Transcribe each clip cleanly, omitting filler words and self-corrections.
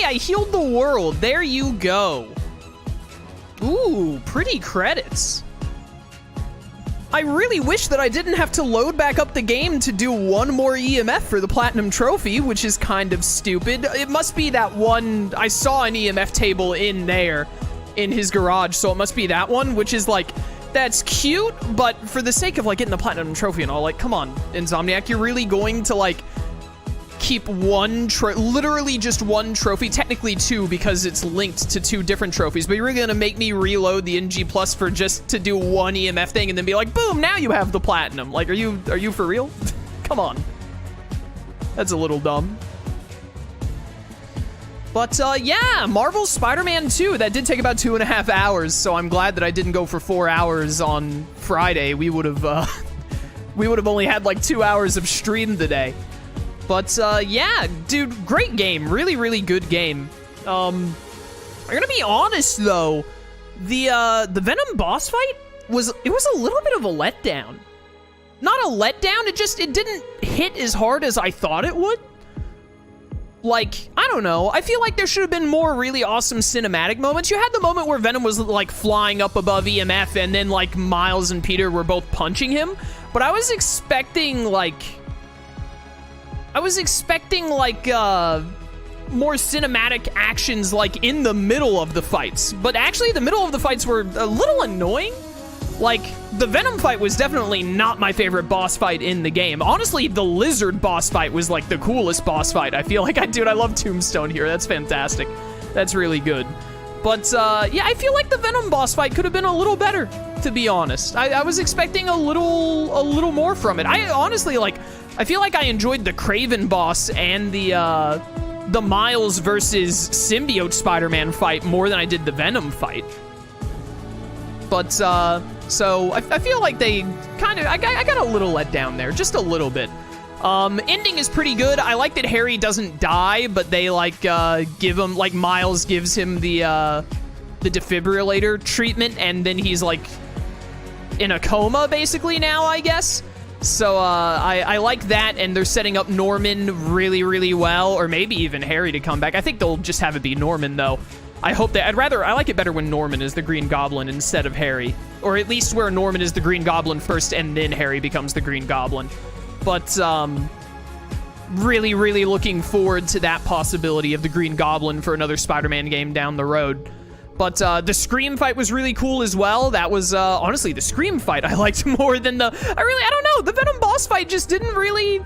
I healed the world. There you go. Ooh, pretty credits. I really wish that I didn't have to load back up the game to do one more EMF for the Platinum Trophy, which is kind of stupid. It must be that one. I saw an EMF table in there in his garage, so it must be that one, which is like, that's cute, but for the sake of like getting the Platinum Trophy and all, like, come on, Insomniac, you're really going to like keep one, literally just one trophy, technically two because it's linked to two different trophies, but you're really gonna make me reload the NG Plus for just to do one EMF thing and then be like, boom, now you have the Platinum. Like, are you for real? Come on. That's a little dumb. But, yeah, Marvel's Spider-Man 2, that did take about 2.5 hours, so I'm glad that I didn't go for 4 hours on Friday. We would have only had, like, 2 hours of stream today. But, yeah, dude, great game. Really, really good game. I'm gonna be honest, though. The Venom boss fight was a little bit of a letdown. Not a letdown, it didn't hit as hard as I thought it would. Like, I don't know. I feel like there should have been more really awesome cinematic moments. You had the moment where Venom was, like, flying up above EMF, and then, like, Miles and Peter were both punching him. But I was expecting, like... more cinematic actions, like, in the middle of the fights. But actually, the middle of the fights were a little annoying. Like, the Venom fight was definitely not my favorite boss fight in the game. Honestly, the Lizard boss fight was, like, the coolest boss fight. I feel like I love Tombstone here. That's fantastic. That's really good. But, yeah, I feel like the Venom boss fight could have been a little better, to be honest. I was expecting a little more from it. I honestly, like, I feel like I enjoyed the Kraven boss and the Miles versus Symbiote Spider-Man fight more than I did the Venom fight. But, so I feel like they kind of, I got a little let down there, just a little bit. Ending is pretty good. I like that Harry doesn't die, but they, like, give him, like, Miles gives him the defibrillator treatment, and then he's, like, in a coma, basically, now, I guess. So, I like that, and they're setting up Norman really, really well, or maybe even Harry to come back. I think they'll just have it be Norman, though. I hope that, I like it better when Norman is the Green Goblin instead of Harry. Or at least where Norman is the Green Goblin first, and then Harry becomes the Green Goblin. But, really, really looking forward to that possibility of the Green Goblin for another Spider-Man game down the road. But, the Scream fight was really cool as well. That was, honestly, the Scream fight I liked more than I don't know, the Venom boss fight just didn't really,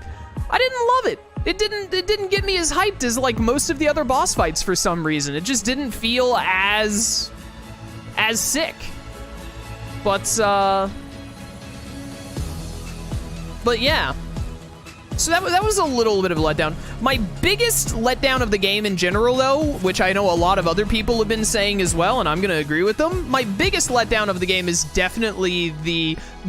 I didn't love it. It didn't get me as hyped as, like, most of the other boss fights for some reason. It just didn't feel as sick. But yeah. So that was a little bit of a letdown. My biggest letdown of the game in general, though, which I know a lot of other people have been saying as well, and I'm going to agree with them, my biggest letdown of the game is definitely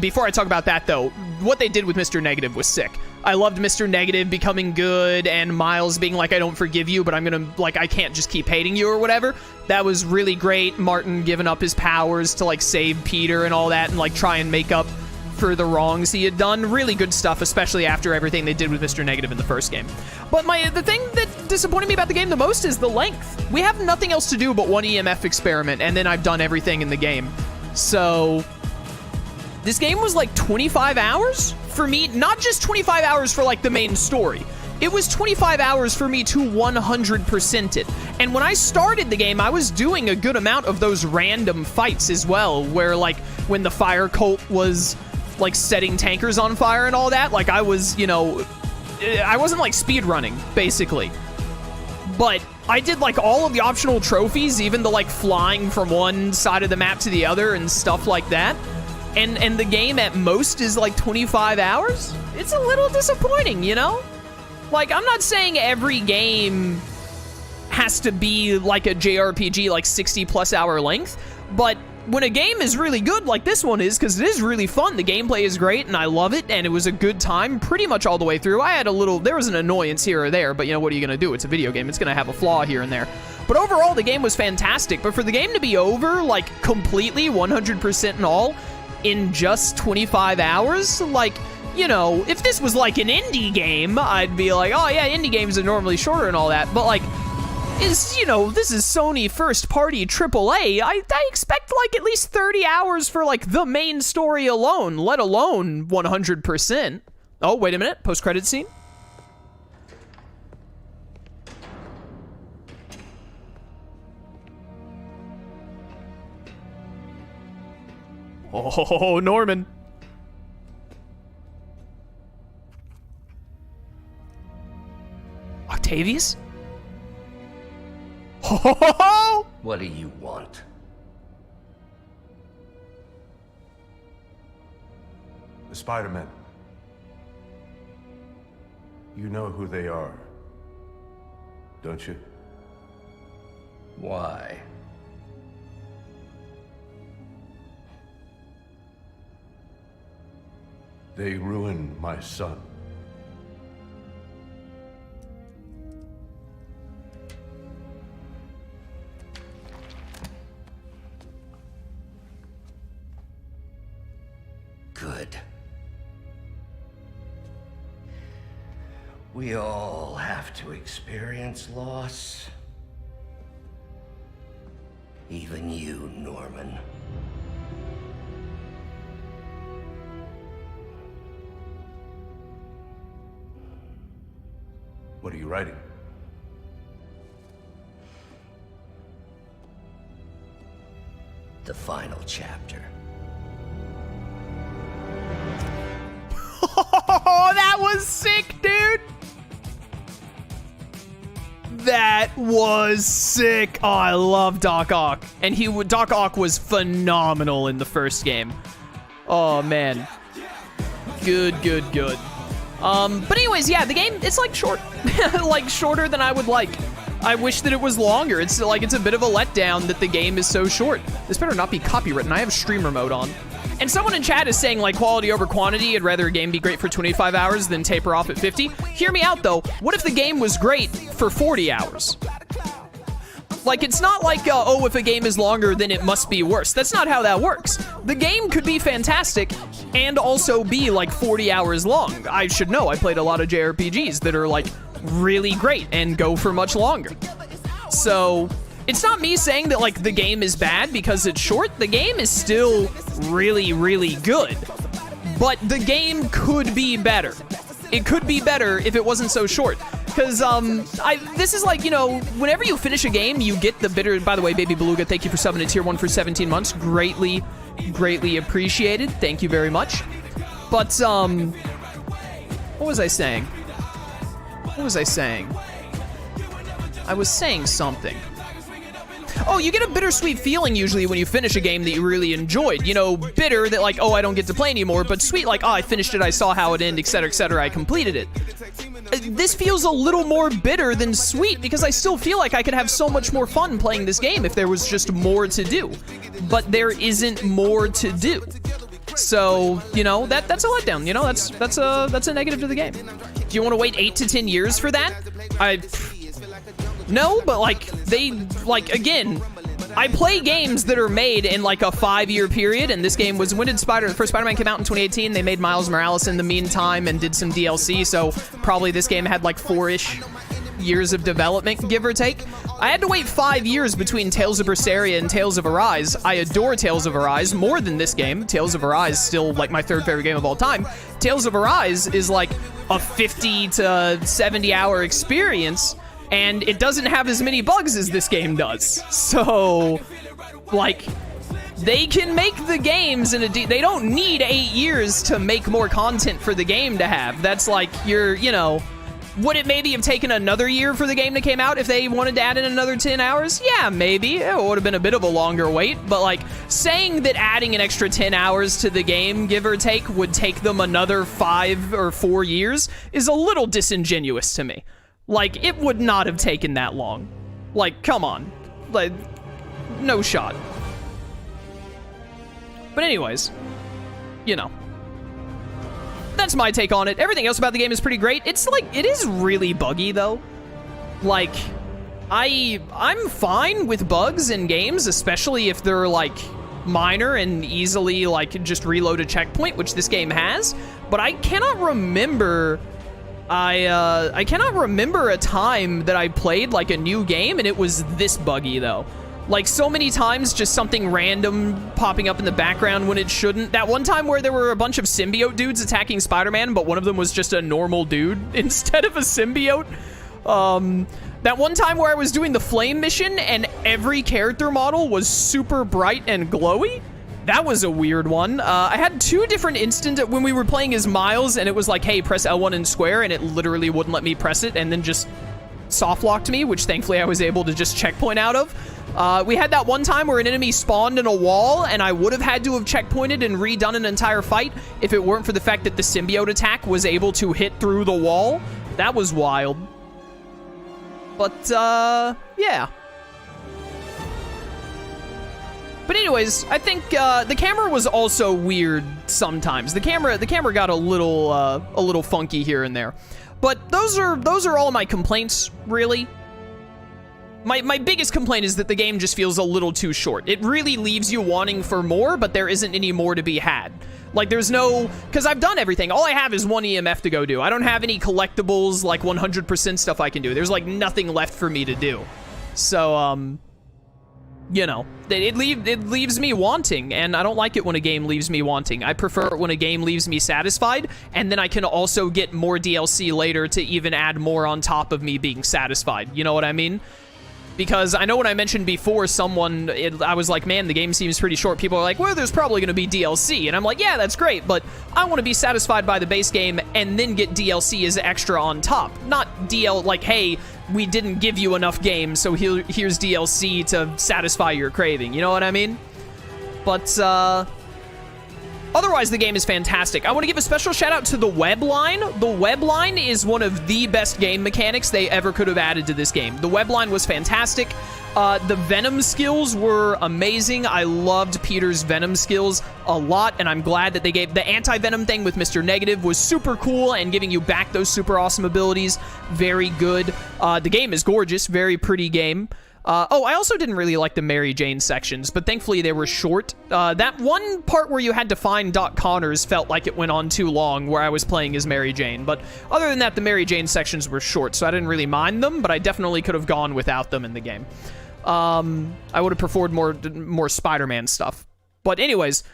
before I talk about that, though, what they did with Mr. Negative was sick. I loved Mr. Negative becoming good and Miles being like, I don't forgive you, but I'm gonna, like, I can't just keep hating you or whatever. That was really great. Martin giving up his powers to, like, save Peter and all that and, like, try and make up for the wrongs he had done. Really good stuff, especially after everything they did with Mr. Negative in the first game. But the thing that disappointed me about the game the most is the length. We have nothing else to do but one EMF experiment, and then I've done everything in the game. So this game was like 25 hours for me, not just 25 hours for, like, the main story. It was 25 hours for me to 100% it. And when I started the game, I was doing a good amount of those random fights as well, where, like, when the fire cult was, like, setting tankers on fire and all that, like, I was, you know, I wasn't, like, speedrunning, basically. But I did, like, all of the optional trophies, even the, like, flying from one side of the map to the other and stuff like that. And the game at most is, like, 25 hours? It's a little disappointing, you know? Like, I'm not saying every game has to be like a JRPG, like 60+ hour length, but when a game is really good, like this one is, because it is really fun, the gameplay is great, and I love it, and it was a good time pretty much all the way through. I had there was an annoyance here or there, but, you know, what are you going to do? It's a video game. It's going to have a flaw here and there. But overall, the game was fantastic. But for the game to be over, like, completely, 100% and all, in just 25 hours, like, you know, if this was like an indie game, I'd be like, oh yeah, indie games are normally shorter and all that, but, like, is, you know, this is Sony first-party AAA. I expect, like, at least 30 hours for, like, the main story alone, let alone 100%. Oh, wait a minute. Post-credit scene? Oh, Norman. Octavius? Oh! What do you want? The Spider-Men. You know who they are, don't you? Why? They ruined my son. Good. We all have to experience loss. Even you, Norman. What are you writing? The final chapter. Oh, that was sick, dude. That was sick. Oh, I love Doc Ock. And Doc Ock was phenomenal in the first game. Oh, man. Good. But anyways, yeah, the game, it's like short. Like shorter than I would like. I wish that it was longer. It's like, it's a bit of a letdown that the game is so short. This better not be copywritten. I have streamer mode on. And someone in chat is saying, like, quality over quantity. I'd rather a game be great for 25 hours than taper off at 50. Hear me out, though. What if the game was great for 40 hours? Like, it's not like, oh, if a game is longer, then it must be worse. That's not how that works. The game could be fantastic and also be, like, 40 hours long. I should know. I played a lot of JRPGs that are, like, really great and go for much longer. So, it's not me saying that, like, the game is bad because it's short. The game is still really, really good. But the game could be better. It could be better if it wasn't so short. Because, this is like, you know, whenever you finish a game, you get the bitter... By the way, Baby Beluga, thank you for subbing to Tier 1 for 17 months. Greatly appreciated. Thank you very much. But, what was I saying? I was saying something. Oh, you get a bittersweet feeling usually when you finish a game that you really enjoyed. You know, bitter that like, oh, I don't get to play anymore, but sweet like, oh, I finished it, I saw how it ended, etc., I completed it. This feels a little more bitter than sweet because I still feel like I could have so much more fun playing this game if there was just more to do. But there isn't more to do. So, you know, that's a letdown. You know, that's a negative to the game. Do you want to wait 8 to 10 years for that? No, but like, again, I play games that are made in like a 5-year period, and this game was, when did the first Spider-Man came out in 2018? They made Miles Morales in the meantime and did some DLC, so probably this game had like 4-ish years of development, give or take. I had to wait 5 years between Tales of Berseria and Tales of Arise. I adore Tales of Arise more than this game. Tales of Arise still like my 3rd favorite game of all time. Tales of Arise is like a 50 to 70 hour experience, and it doesn't have as many bugs as this game does. So, like, they can make the games in they don't need 8 years to make more content for the game to have. That's like, you know, would it maybe have taken another year for the game to come out if they wanted to add in another 10 hours? Yeah, maybe. It would have been a bit of a longer wait, but like, saying that adding an extra 10 hours to the game, give or take, would take them another 5 or 4 years is a little disingenuous to me. Like, it would not have taken that long. Like, come on. Like, no shot. But anyways, you know. That's my take on it. Everything else about the game is pretty great. It's like, it is really buggy though. Like, I'm fine with bugs in games, especially if they're like minor and easily like just reload a checkpoint, which this game has. But I cannot remember I cannot remember a time that I played like a new game and it was this buggy though. Like so many times just something random popping up in the background when it shouldn't. That one time where there were a bunch of symbiote dudes attacking Spider-Man, but one of them was just a normal dude instead of a symbiote. That one time where I was doing the flame mission and every character model was super bright and glowy. That was a weird one. I had two different instances when we were playing as Miles, and it was like, hey, press L1 and square, and it literally wouldn't let me press it, and then just soft locked me, which thankfully I was able to just checkpoint out of. We had that one time where an enemy spawned in a wall, and I would have had to have checkpointed and redone an entire fight if it weren't for the fact that the symbiote attack was able to hit through the wall. That was wild. But, yeah. But anyways, I think the camera was also weird sometimes. The camera got a little funky here and there. But those are all my complaints, really. My biggest complaint is that the game just feels a little too short. It really leaves you wanting for more, but there isn't any more to be had. Like, there's no... Because I've done everything. All I have is one EMF to go do. I don't have any collectibles, like 100% stuff I can do. There's, like, nothing left for me to do. So, you know, it leaves me wanting, and I don't like it when a game leaves me wanting. I prefer it when a game leaves me satisfied, and then I can also get more DLC later to even add more on top of me being satisfied. You know what I mean? Because I know when I mentioned before I was like, man, the game seems pretty short. People are like, well, there's probably going to be DLC. And I'm like, yeah, that's great, but I want to be satisfied by the base game and then get DLC as extra on top. Not like, hey, we didn't give you enough game, so here's DLC to satisfy your craving. You know what I mean? But, otherwise, the game is fantastic. I want to give a special shout out to the web line. The web line is one of the best game mechanics they ever could have added to this game. The web line was fantastic. The Venom skills were amazing. I loved Peter's Venom skills a lot, and I'm glad that they gave the anti-Venom thing with Mr. Negative was super cool, and giving you back those super awesome abilities, very good. The game is gorgeous, very pretty game. Oh, I also didn't really like the Mary Jane sections, but thankfully they were short. That one part where you had to find Doc Connors felt like it went on too long where I was playing as Mary Jane, but other than that, the Mary Jane sections were short, so I didn't really mind them, but I definitely could have gone without them in the game. I would have preferred more Spider-Man stuff. But anyways,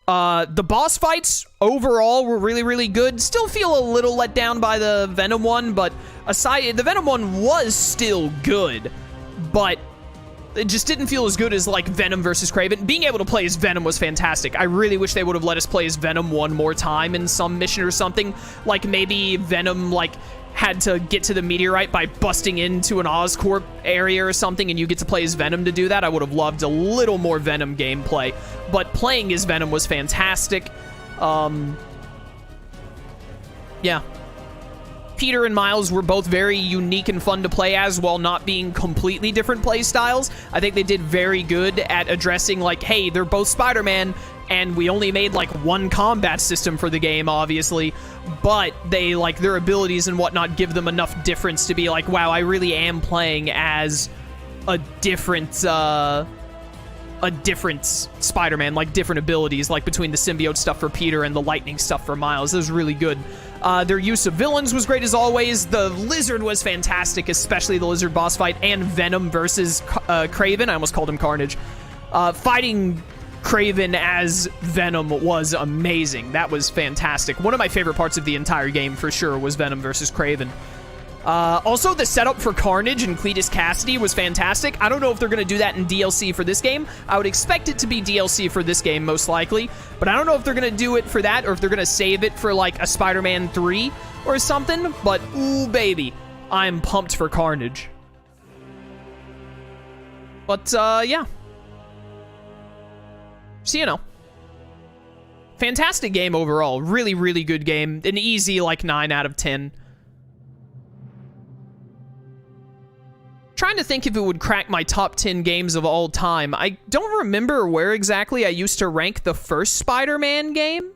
the boss fights overall were really, really good. Still feel a little let down by the Venom one, but the Venom one was still good. But it just didn't feel as good as, like, Venom versus Kraven. Being able to play as Venom was fantastic. I really wish they would have let us play as Venom one more time in some mission or something. Like, maybe Venom, like, had to get to the meteorite by busting into an Oscorp area or something, and you get to play as Venom to do that. I would have loved a little more Venom gameplay. But playing as Venom was fantastic. Yeah. Peter and Miles were both very unique and fun to play as while not being completely different play styles. I think they did very good at addressing, like, hey, they're both Spider-Man, and we only made, like, one combat system for the game, obviously, but they, like, their abilities and whatnot give them enough difference to be like, wow, I really am playing as a different Spider-Man, like, different abilities, like, between the symbiote stuff for Peter and the lightning stuff for Miles. It was really good. Their use of villains was great as always. The Lizard was fantastic, especially the Lizard boss fight, and Venom versus Kraven. I almost called him Carnage. Fighting Kraven as Venom was amazing. That was fantastic. One of my favorite parts of the entire game, for sure, was Venom versus Kraven. Also, the setup for Carnage and Cletus Cassidy was fantastic. I don't know if they're going to do that in DLC for this game. I would expect it to be DLC for this game, most likely. But I don't know if they're going to do it for that or if they're going to save it for, like, a Spider-Man 3 or something. But, ooh, baby, I'm pumped for Carnage. But, yeah. So, you know. Fantastic game overall. Really, really good game. An easy, like, 9 out of 10. Trying to think if it would crack my top 10 games of all time. I don't remember where exactly I used to rank the first Spider-Man game.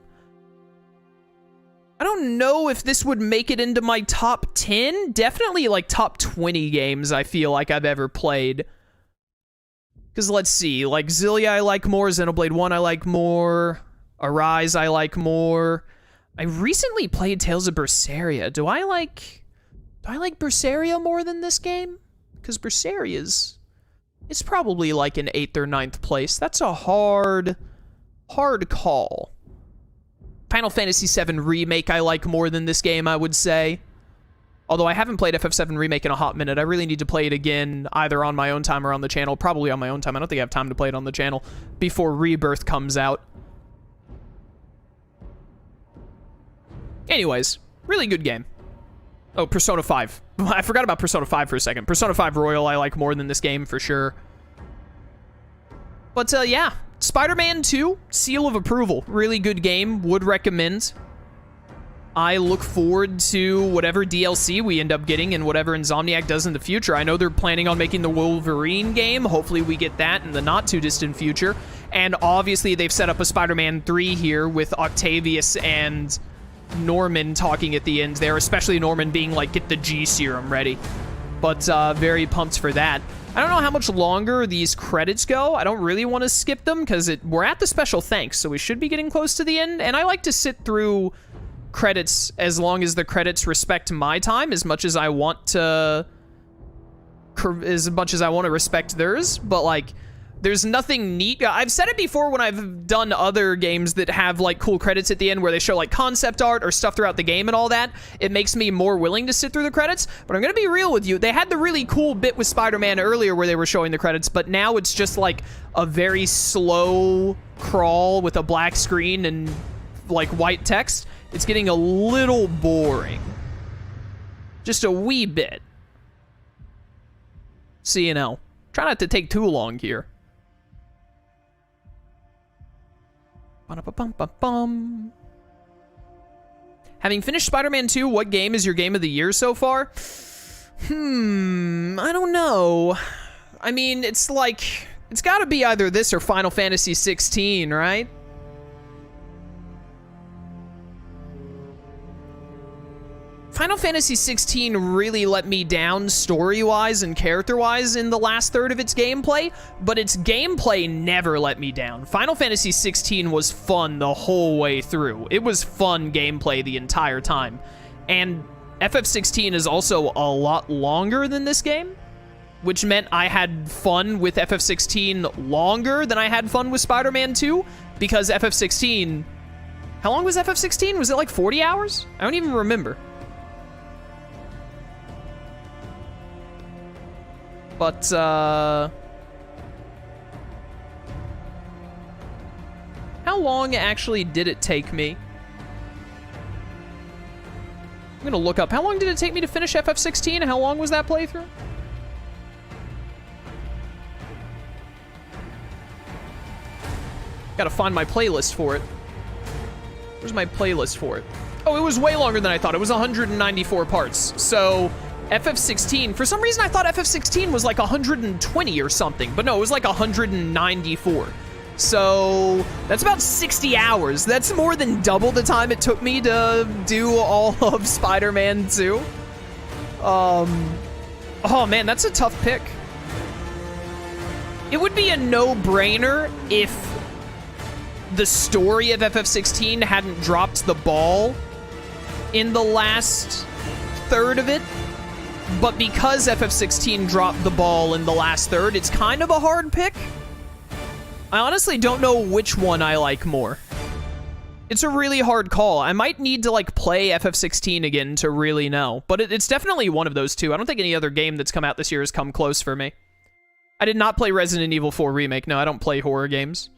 I don't know if this would make it into my top 10. Definitely like top 20 games I feel like I've ever played. Because let's see, like Xillia I like more, Xenoblade 1 I like more, Arise I like more. I recently played Tales of Berseria. Do I like Berseria more than this game? Because Berseria's, it's probably like an 8th or 9th place. That's a hard call. Final Fantasy VII Remake I like more than this game, I would say. Although I haven't played FF7 Remake in a hot minute. I really need to play it again, either on my own time or on the channel. Probably on my own time. I don't think I have time to play it on the channel before Rebirth comes out. Anyways, really good game. Oh, Persona 5. I forgot about Persona 5 for a second. Persona 5 Royal I like more than this game, for sure. But, yeah. Spider-Man 2, seal of approval. Really good game. Would recommend. I look forward to whatever DLC we end up getting and whatever Insomniac does in the future. I know they're planning on making the Wolverine game. Hopefully we get that in the not-too-distant future. And obviously they've set up a Spider-Man 3 here with Octavius and Norman talking at the end there, especially Norman being like, get the G serum ready. But very pumped for that. I don't know how much longer these credits go. I don't really want to skip them because we're at the special thanks, so we should be getting close to the end. And I like to sit through credits as long as the credits respect my time as much as I want to respect theirs. But like, there's nothing neat. I've said it before when I've done other games that have like cool credits at the end where they show like concept art or stuff throughout the game and all that. It makes me more willing to sit through the credits. But I'm gonna be real with you. They had the really cool bit with Spider-Man earlier where they were showing the credits, but now it's just like a very slow crawl with a black screen and like white text. It's getting a little boring. Just a wee bit. So, you know, try not to take too long here. Ba-da-ba-bum-ba-bum. Having finished Spider-Man 2, what game is your game of the year so far? I don't know. I mean, it's like, it's gotta be either this or Final Fantasy 16, right? Final Fantasy 16 really let me down story-wise and character-wise in the last third of its gameplay, but its gameplay never let me down. Final Fantasy 16 was fun the whole way through. It was fun gameplay the entire time. And FF16 is also a lot longer than this game, which meant I had fun with FF16 longer than I had fun with Spider-Man 2, because FF16... How long was FF16? Was it like 40 hours? I don't even remember. But, how long actually did it take me? I'm gonna look up. How long did it take me to finish FF16? How long was that playthrough? Gotta find my playlist for it. Where's my playlist for it? Oh, it was way longer than I thought. It was 194 parts. So... FF16, for some reason I thought FF16 was like 120 or something, but no, it was like 194. So that's about 60 hours. That's more than double the time it took me to do all of Spider-Man 2. Oh man, that's a tough pick. It would be a no-brainer if the story of FF16 hadn't dropped the ball in the last third of it. But because FF16 dropped the ball in the last third, it's kind of a hard pick. I honestly don't know which one I like more. It's a really hard call. I might need to, like, play FF16 again to really know. But it's definitely one of those two. I don't think any other game that's come out this year has come close for me. I did not play Resident Evil 4 Remake. No, I don't play horror games.